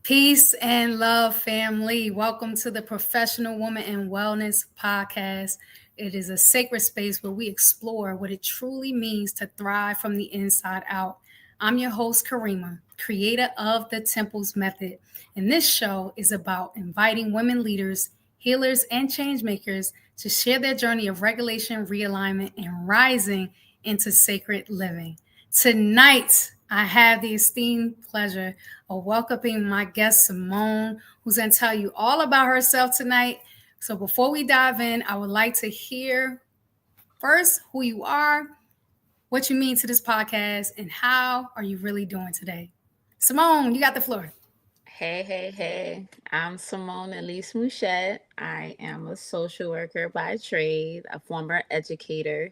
Peace and love, family. Welcome to the Professional Woman and Wellness Podcast. It is a sacred space where we explore what it truly means to thrive from the inside out. I'm your host, Karima, creator of the Temples Method. And this show is about inviting women leaders, healers, and changemakers to share their journey of regulation, realignment, and rising into sacred living. Tonight, I have the esteemed pleasure of welcoming my guest, Simone, who's going to tell you all about herself tonight. So before we dive in, I would like to hear first who you are, what you mean to this podcast, and how are you really doing today? Simone, you got the floor. Hey. I'm Simone Elise Mouchette. I am a social worker by trade, a former educator.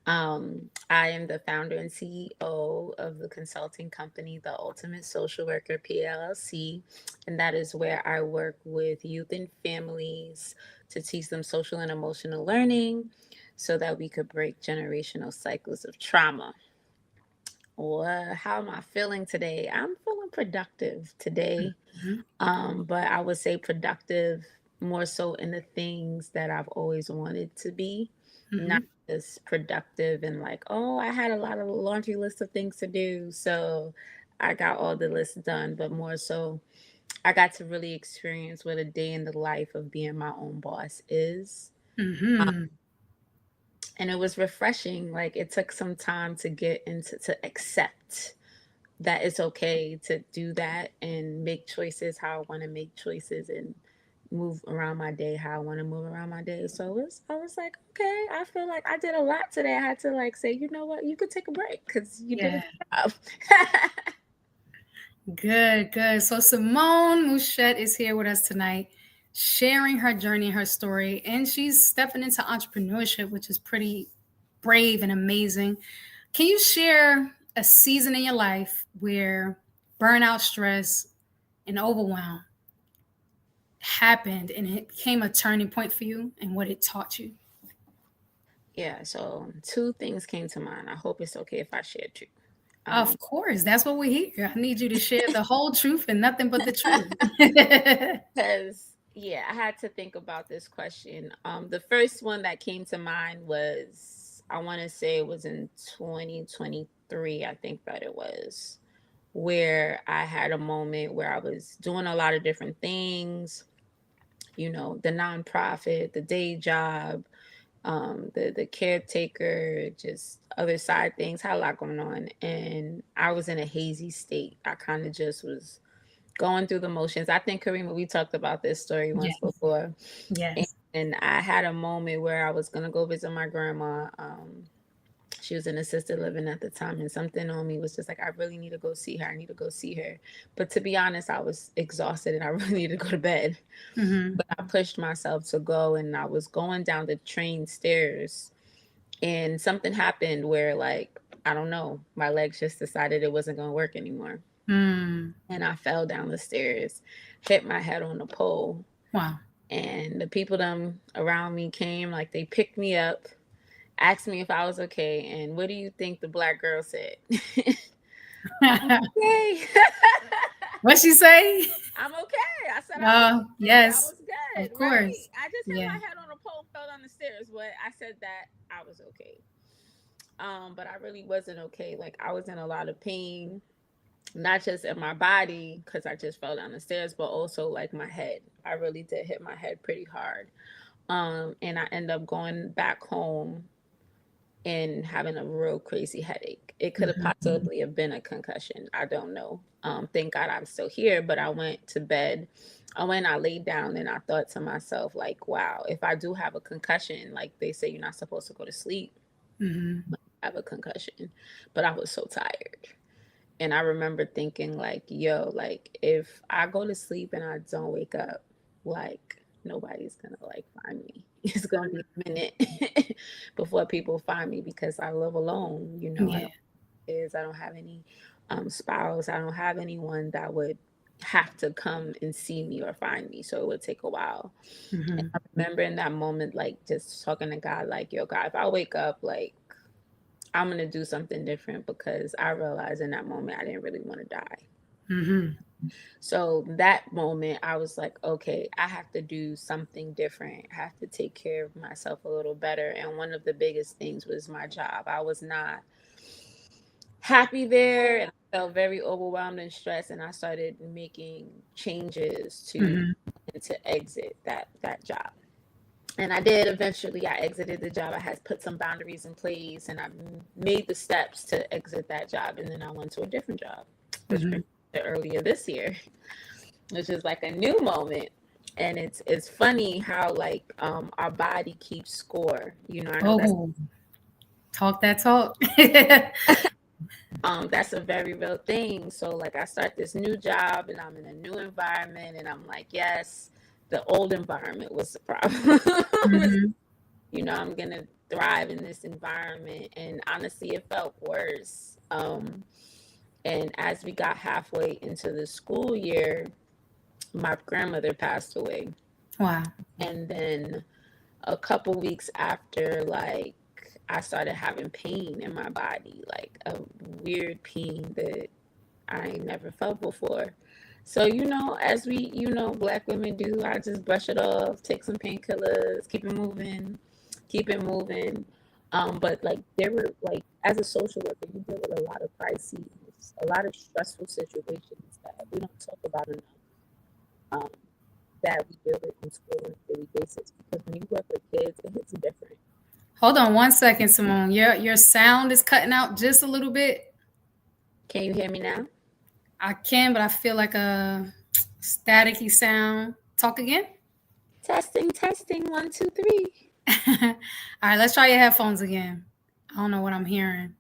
I am the founder and CEO of the consulting company, The Ultimate Social Worker P.L.E.S, and that is where I work with youth and families to teach them social and emotional learning so that we could break generational cycles of trauma. Well, how am I feeling today? I'm feeling productive today. Mhm. But I would say productive more so in the things that I've always wanted to be, not Mhm. just productive and like, oh, I had a lot of laundry list of things to do. So I got all the lists done, but more so I got to really experience what a day in the life of being my own boss is. Mhm. And it was refreshing. Like it took some time to get into to accept that it's okay to do that and make choices how I want to make choices and move around my day how I want to move around my day. So I was like, okay, I feel like I did a lot today. I had to like say, you know what, you could take a break because you did a Yeah. good job. Good, good. So Simone Mouchette is here with us tonight, sharing her journey, her story, and she's stepping into entrepreneurship, which is pretty brave and amazing. Can you share a season in your life where burnout, stress, and overwhelm happened and it became a turning point for you and what it taught you? Yeah, so two things came to mind. I hope it's okay if I share two. Of Um, course, that's what we're here. I need you to share the whole truth and nothing but the truth. because yeah, I had to think about this question. The first one that came to mind was I want to say it was in 2023. I think that it was where I had a moment where I was doing a lot of different things. You know, the nonprofit, the day job, the caretaker, just other side things. Had a lot going on, and I was in a hazy state. I kind of just was going through the motions. I think Karima, we talked about this story once Yes, before, yes. and I had a moment where I was gonna go visit my grandma. She was in assisted living at the time, and something on me was just like, I really need to go see her. I need to go see her. But to be honest, I was exhausted and I really needed to go to bed. Hmm. But I pushed myself to go, and I was going down the train stairs, and something happened where, like, I don't know, my legs just decided it wasn't going to work anymore. Mm. And I fell down the stairs, hit my head on the pole, Wow. and the people them around me came, like, they picked me up, asked me if I was okay, and what do you think the black girl said? I'm okay. What she say? I'm okay. I said I was okay. I Yes, was good, of right? course. I just hit Yeah. my head on a pole, fell down the stairs, but I said that I was okay. But I really wasn't okay. Like I was in a lot of pain, not just in my body because I just fell down the stairs, but also like my head. I really did hit my head pretty hard. And I end up going back home and having a real crazy headache. It could have Mhm. possibly have been a concussion. I don't know. Thank God I'm still here, but I went to bed. I went, I laid down, and I thought to myself, like, wow, if I do have a concussion, like they say you're not supposed to go to sleep, Mhm. I have a concussion. But I was so tired. And I remember thinking, like, yo, like, if I go to sleep and I don't wake up, like, nobody's gonna like find me. It's gonna be a minute before people find me because I live alone. You know, I Yeah. don't have kids, I don't have any spouse, I don't have anyone that would have to come and see me or find me. So it would take a while. And Mhm. I remember in that moment, like, just talking to God, like, yo, God, if I wake up, like, I'm gonna do something different because I realized in that moment I didn't really want to die. Mhm. So that moment, I was like, okay, I have to do something different. I have to take care of myself a little better. And one of the biggest things was my job. I was not happy there, and I felt very overwhelmed and stressed. And I started making changes Mm-hmm. to exit that job. And I did eventually. I exited the job. I had put some boundaries in place, and I made the steps to exit that job. And then I went to a different job, which Mm-hmm. brings me to earlier this year, which is like a new moment. And it's funny how like our body keeps score. You know, I know Oh, talk that talk. that's a very real thing. So like I start this new job and I'm in a new environment and I'm like, yes, the old environment was the problem. Mm-hmm. You know, I'm gonna thrive in this environment. And honestly, it felt worse. And as we got halfway into the school year, my grandmother passed away. Wow. And then a couple weeks after, like, I started having pain in my body, like a weird pain that I never felt before. So, as Black women do, I just brush it off, take some painkillers, keep it moving. But like there were like as a social worker, you deal with a lot of crises, a lot of stressful situations that we don't talk about enough. Um, that we deal with in school on a daily basis because when you work with kids, it hits different. Hold on one second, Simone. Your sound is cutting out just a little bit. Can you hear me now? I can, but I feel like a staticky sound. Talk again. Testing, testing, 1, 2, 3. All right, let's try your headphones again. I don't know what I'm hearing.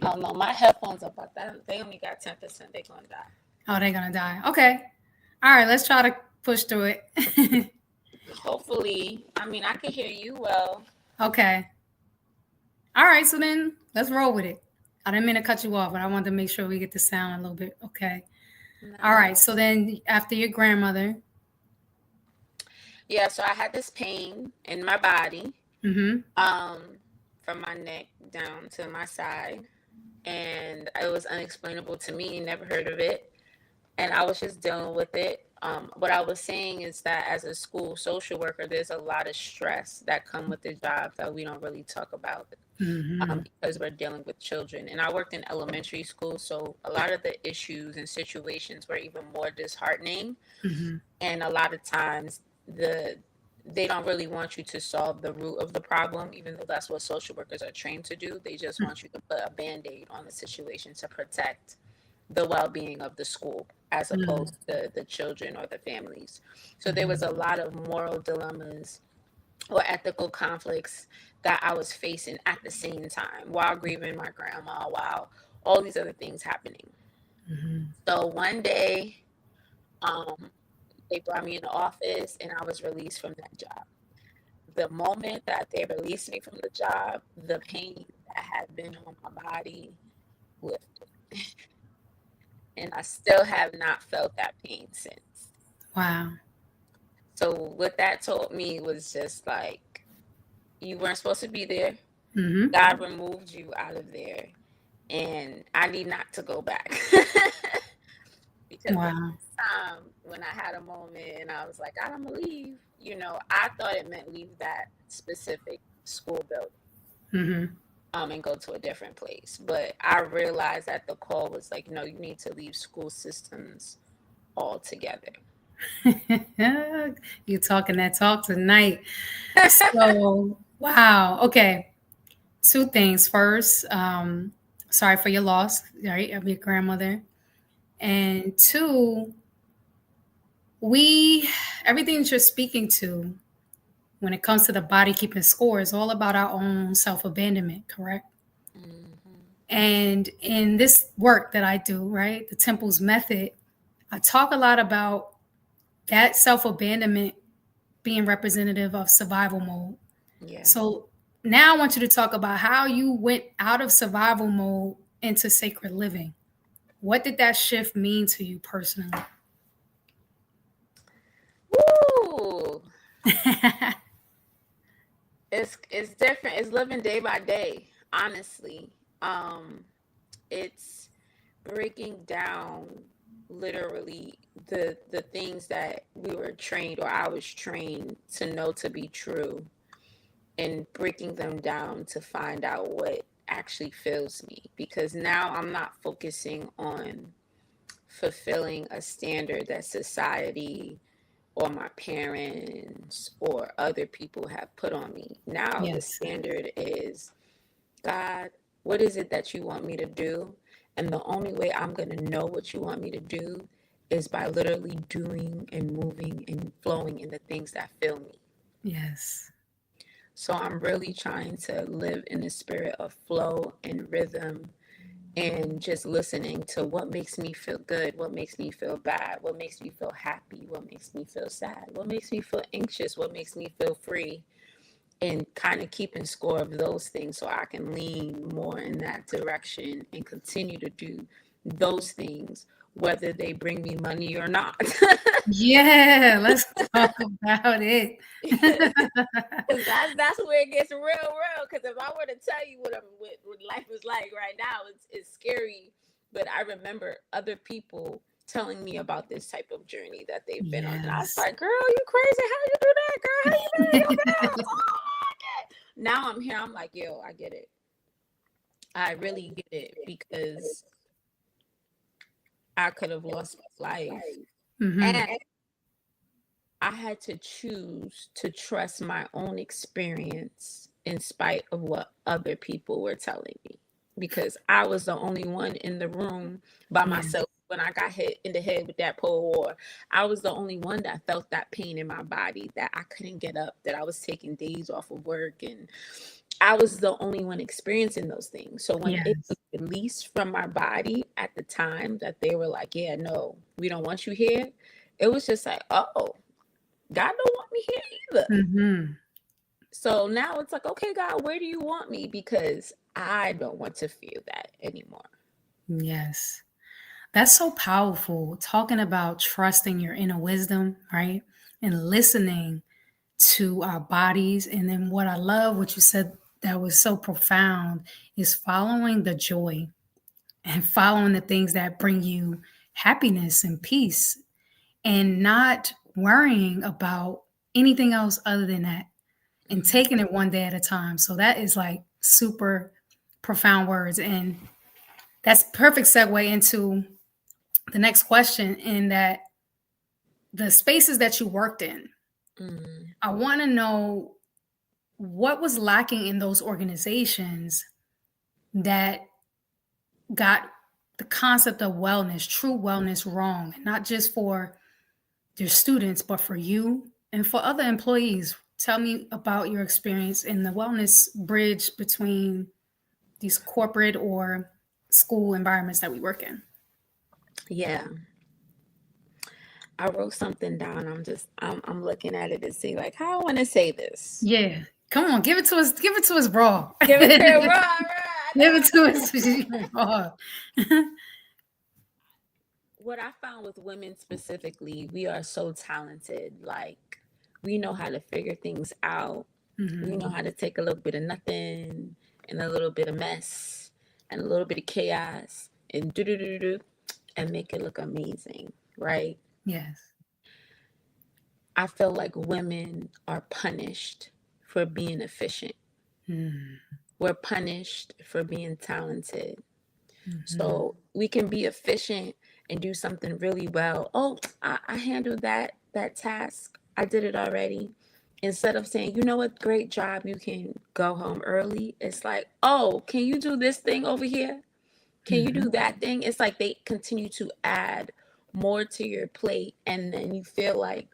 Oh no, my headphones are about that. They only got 10%. They're gonna die. Oh, they're gonna die. Okay. All right, let's try to push through it. Hopefully, I mean I can hear you well. Okay. All right, so then let's roll with it. I didn't mean to cut you off, but I wanted to make sure we get the sound a little bit. Okay. All right. So then after your grandmother. Yeah, so I had this pain in my body, Mm-hmm. from my neck down to my side, and it was unexplainable to me. Never heard of it, and I was just dealing with it. What I was saying is that as a school social worker, there's a lot of stress that come with the job that we don't really talk about, Mm-hmm. because we're dealing with children. And I worked in elementary school, so a lot of the issues and situations were even more disheartening. Mm-hmm. And a lot of times they don't really want you to solve the root of the problem, even though that's what social workers are trained to do. They just want you to put a band-aid on the situation to protect the well-being of the school as opposed to the children or the families. So there was a lot of moral dilemmas or ethical conflicts that I was facing at the same time while grieving my grandma, while all these other things happening. Mm-hmm. So one day, um, they brought me in the office and I was released from that job. The moment that they released me from the job, the pain that had been on my body lifted. And I still have not felt that pain since. Wow. So what that told me was just like, you weren't supposed to be there. Mm-hmm. God removed you out of there. And I need not to go back. Because the Wow. next time when I had a moment and I was like, I'm gonna leave, I thought it meant leave that specific school building, Mm-hmm. and go to a different place. But I realized that the call was like, no, you need to leave school systems altogether. You're talking that talk tonight. So, wow. Okay. Two things. First, sorry for your loss, right, of your grandmother. And two, everything that you're speaking to when it comes to the body keeping score is all about our own self abandonment, correct? Mm-hmm. And in this work that I do, right, the Temple's method, I talk a lot about that self abandonment being representative of survival mode. Yeah. So now I want you to talk about how you went out of survival mode into sacred living. What did that shift mean to you personally? Woo! It's different. It's living day by day, honestly. It's breaking down literally the things that we were trained, or I was trained to know to be true, and breaking them down to find out what actually fills me. Because now I'm not focusing on fulfilling a standard that society or my parents or other people have put on me. Now the Yes. standard is, God, what is it that you want me to do? And the only way I'm going to know what you want me to do is by literally doing and moving and flowing in the things that fill me. Yes. So I'm really trying to live in the spirit of flow and rhythm, and just listening to what makes me feel good, what makes me feel bad, what makes me feel happy, what makes me feel sad, what makes me feel anxious, what makes me feel free, and kind of keeping score of those things so I can lean more in that direction and continue to do those things, whether they bring me money or not. Yeah, let's talk about it. Because that's where it gets real. Because if I were to tell you what life is like right now, it's scary. But I remember other people telling me about this type of journey that they've been on, and I was Yes. like, "Girl, you crazy? How you do that, girl? How you marry your girl?" Oh, now I'm here. I'm like, yo, I get it. I really get it, because I could have lost my life, Hmm. and I had to choose to trust my own experience in spite of what other people were telling me, because I was the only one in the room by Yes. myself when I got hit in the head with that pole war. I was the only one that felt that pain in my body, that I couldn't get up, that I was taking days off of work, and I was the only one experiencing those things. So when it Yes. was released from my body at the time that they were like, yeah, no, we don't want you here, it was just like, oh, God don't want me here either. Hmm. So now it's like, okay, God, where do you want me? Because I don't want to feel that anymore. Yes. That's so powerful. Talking about trusting your inner wisdom, right? And listening to our bodies. And then what I love, what you said that was so profound, is following the joy and following the things that bring you happiness and peace, and not worrying about anything else other than that, and Mhm. taking it one day at a time. So that is like super profound words. And that's perfect segue into the next question, in that the spaces that you worked in, Mm. I want to know what was lacking in those organizations that got the concept of wellness, true wellness, wrong, not just for your students, but for you and for other employees. Tell me about your experience in the wellness bridge between these corporate or school environments that we work in. Yeah, I wrote something down. I'm looking at it to see like how I want to say this. Yeah. Come on, give it to us. Give it to us raw. Give it to Give it raw, I it know. to us raw. What I found with women specifically, we are so talented. Like, we know how to figure things out. We Hmm. know how to take a little bit of nothing and a little bit of mess and a little bit of chaos and do do do do and make it look amazing, right? Yes. I feel like women are punished for being efficient. Mm-hmm. We're punished for being talented. Mm-hmm. So we can be efficient and do something really well. Oh, I handled that task. I did it already. Instead of saying, you know what, great job, you can go home early. It's like, oh, can you do this thing over here? Can you do that thing? It's like they continue to add more to your plate, and then you feel like,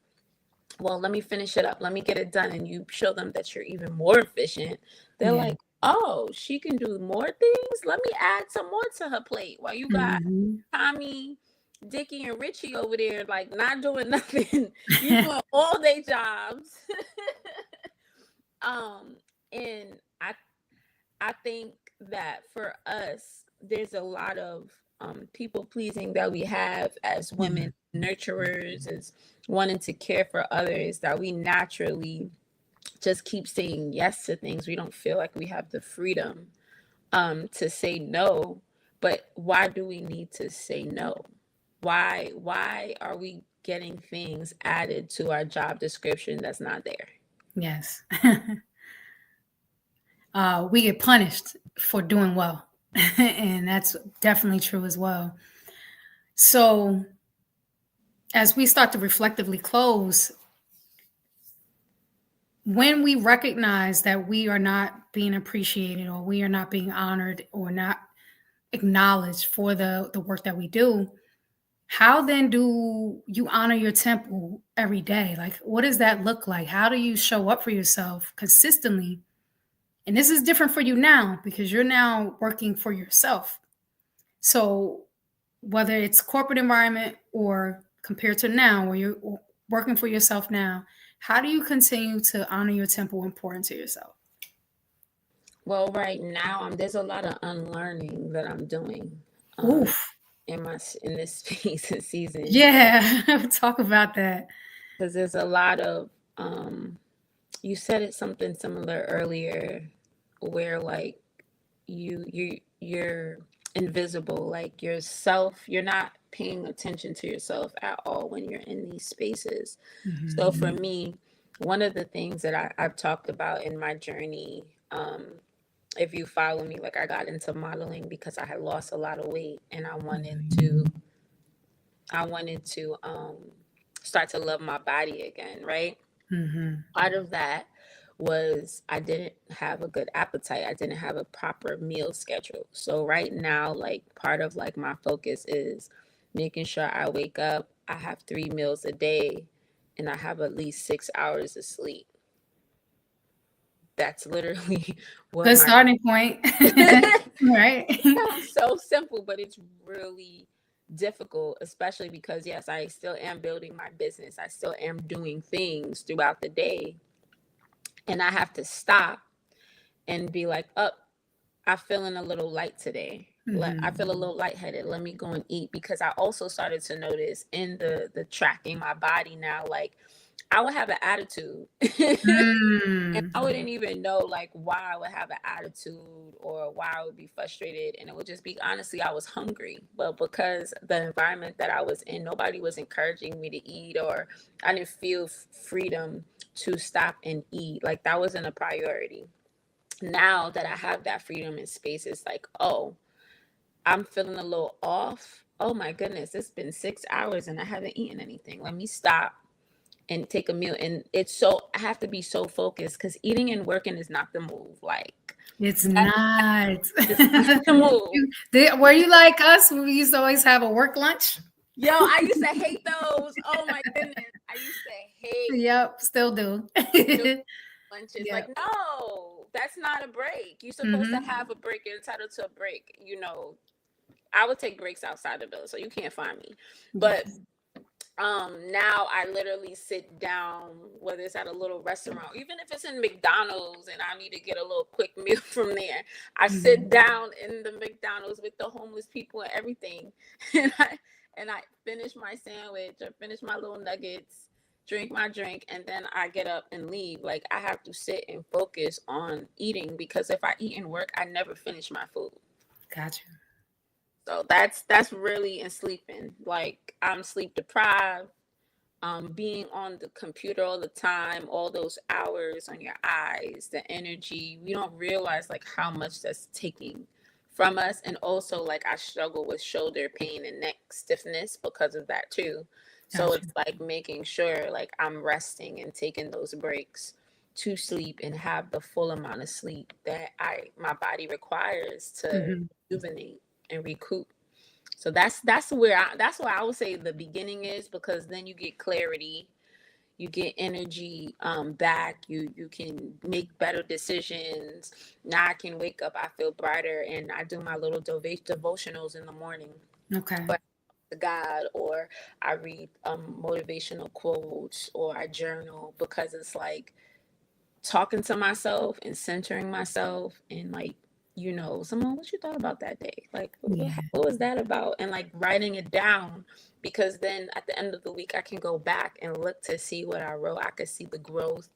well, let me finish it up. Let me get it done. And you show them that you're even more efficient. They're Yeah. like, oh, she can do more things. Let me add some more to her plate. While you got Hmm. Tommy, Dickie, and Richie over there, like not doing nothing. You doing all day jobs. um, and I think that for us, there's a lot of people pleasing that we have as Yeah. women, nurturers, as wanting to care for others, that we naturally just keep saying yes to things. We don't feel like we have the freedom to say no. But why do we need to say no? Why are we getting things added to our job description that's not there? Yes. We get punished for doing well. And that's definitely true as well. So, as we start to reflectively close, when we recognize that we are not being appreciated or we are not being honored or not acknowledged for the work that we do, how then do you honor your temple every day? Like, what does that look like? How do you show up for yourself consistently? And this is different for you now because you're now working for yourself. So, whether it's corporate environment or compared to now, where you're working for yourself now, how do you continue to honor your temple important to yourself? Well, right now, there's a lot of unlearning that I'm doing um, Oof. in this space and season, Yeah. Talk about that. because there's a lot of you said it something similar earlier, where like you're invisible, like yourself. You're not paying attention to yourself at all when you're in these spaces. So Mhm. for me, one of the things that I've talked about in my journey, if you follow me, like I got into modeling because I had lost a lot of weight and I wanted to start to love my body again, right? Mhm. Part of that was I didn't have a good appetite. I didn't have a proper meal schedule. So right now, like part of like my focus is making sure I wake up, I have 3 meals a day, and I have at least 6 hours of sleep. That's literally what Good my starting point. Right. sounds so simple, but it's really difficult, especially because yes, I still am building my business. I still am doing things throughout the day, and I have to stop and be like, "Up, I'm feeling a little light today. I Mhm. feel a little lightheaded. Let me go and eat." Because I also started to notice in the tracking my body now, like I would have an attitude. And Mm. I wouldn't even know like why I would have an attitude or why I would be frustrated. And it would just be honestly, I was hungry. But because the environment that I was in, nobody was encouraging me to eat, or I didn't feel freedom to stop and eat. Like that wasn't a priority. Now that I have that freedom and space, it's like, oh, I'm feeling a little off. Oh my goodness, it's been 6 hours and I haven't eaten anything. Let me stop and take a meal. And it's so, I have to be so focused because eating and working is not the move. Like It's that not. is not the move. Were you like us? We used to always have a work lunch. Yo, I used to hate those. Oh my goodness. I used to hate Yep, still do. doing lunches. Like, Yep. no, that's not a break. You're supposed to Hmm. have a break. You're entitled to a break. I would take breaks outside the bill, so you can't find me. But Yes. now I literally sit down, whether it's at a little restaurant, even if it's in McDonald's and I need to get a little quick meal from there, I sit Mhm. down in the McDonald's with the homeless people and everything. And I finish my sandwich or finish my little nuggets, drink my drink, and then I get up and leave. Like I have to sit and focus on eating, because if I eat and work, I never finish my food. Gotcha. So that's really in sleeping. Like I'm sleep deprived. Being on the computer all the time, all those hours on your eyes, the energy, we don't realize like how much that's taking from us. And also like I struggle with shoulder pain and neck stiffness because of that too. So Gotcha. it's like making sure like I'm resting and taking those breaks to sleep and have the full amount of sleep that I my body requires to Hmm. rejuvenate and recoup. So that's where I would say the beginning is, because then you get clarity, you get energy back, you can make better decisions. Now I can wake up, I feel brighter, and I do my little devotionals in the morning. Okay. But to God, or I read motivational quotes, or I journal, because it's like talking to myself and centering myself, and like, someone, what you thought about that day, like Yeah. what was that about, and like writing it down, because then at the end of the week I can go back and look to see what I wrote. I could see the growth,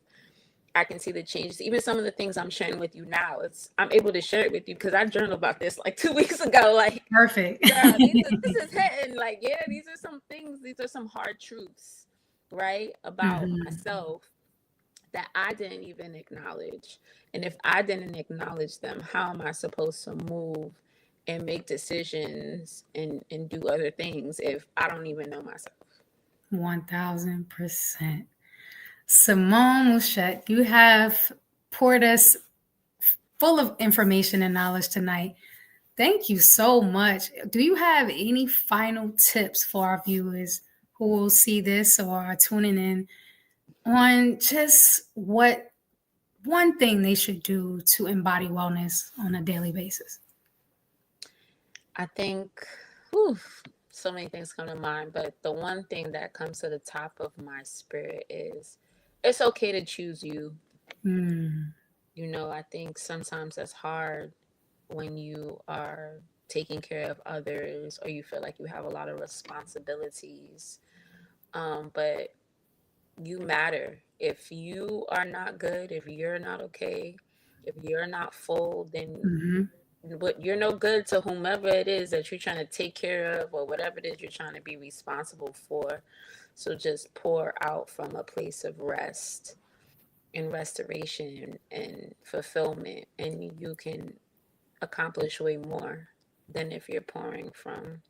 I can see the changes. Even some of the things I'm sharing with you now, I'm able to share it with you because I journaled about this like 2 weeks ago. Like, Perfect. girl, this is hitting. Like, yeah, these are some things. These are some hard truths, right, about Mhm. myself that I didn't even acknowledge. And if I didn't acknowledge them, how am I supposed to move and make decisions and do other things if I don't even know myself? 1000%. Simone Mouchette, you have poured us full of information and knowledge tonight. Thank you so much. Do you have any final tips for our viewers who will see this or are tuning in on just what one thing they should do to embody wellness on a daily basis? I think, whew, so many things come to mind, but the one thing that comes to the top of my spirit is it's okay to choose you. Mm, I think sometimes that's hard when you are taking care of others or you feel like you have a lot of responsibilities. But you matter. If you are not good, if you're not okay, if you're not full, then mhm. but you're no good to whomever it is that you're trying to take care of or whatever it is you're trying to be responsible for. So just pour out from a place of rest and restoration and fulfillment, and you can accomplish way more than if you're pouring from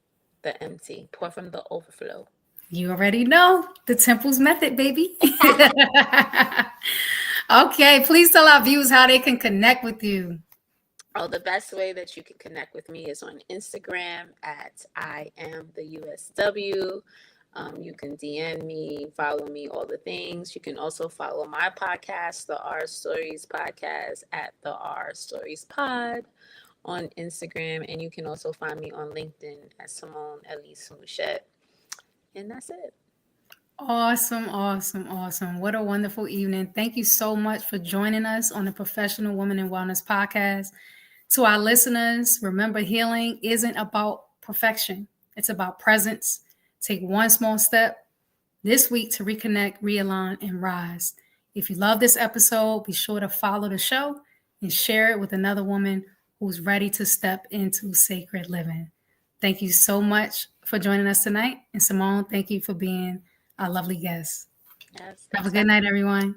the empty. Pour from the overflow. You already know the Temple's method, baby. Okay, please tell our viewers how they can connect with you. Oh, the best way that you can connect with me is on Instagram at I am the USW. You can DM me, follow me, all the things. You can also follow my podcast, the R Stories Podcast, at the R Stories Pod on Instagram. And you can also find me on LinkedIn at Simone Elise Mouchette. And that's it. Awesome, awesome, awesome. What a wonderful evening. Thank you so much for joining us on the Professional Woman in Wellness podcast. To our listeners, remember healing isn't about perfection, it's about presence. Take one small step this week to reconnect, realign, and rise. If you love this episode, be sure to follow the show and share it with another woman who's ready to step into sacred living. Thank you so much for joining us tonight. And Simone, thank you for being our lovely guest. Yes, Have a thanks. good night, everyone.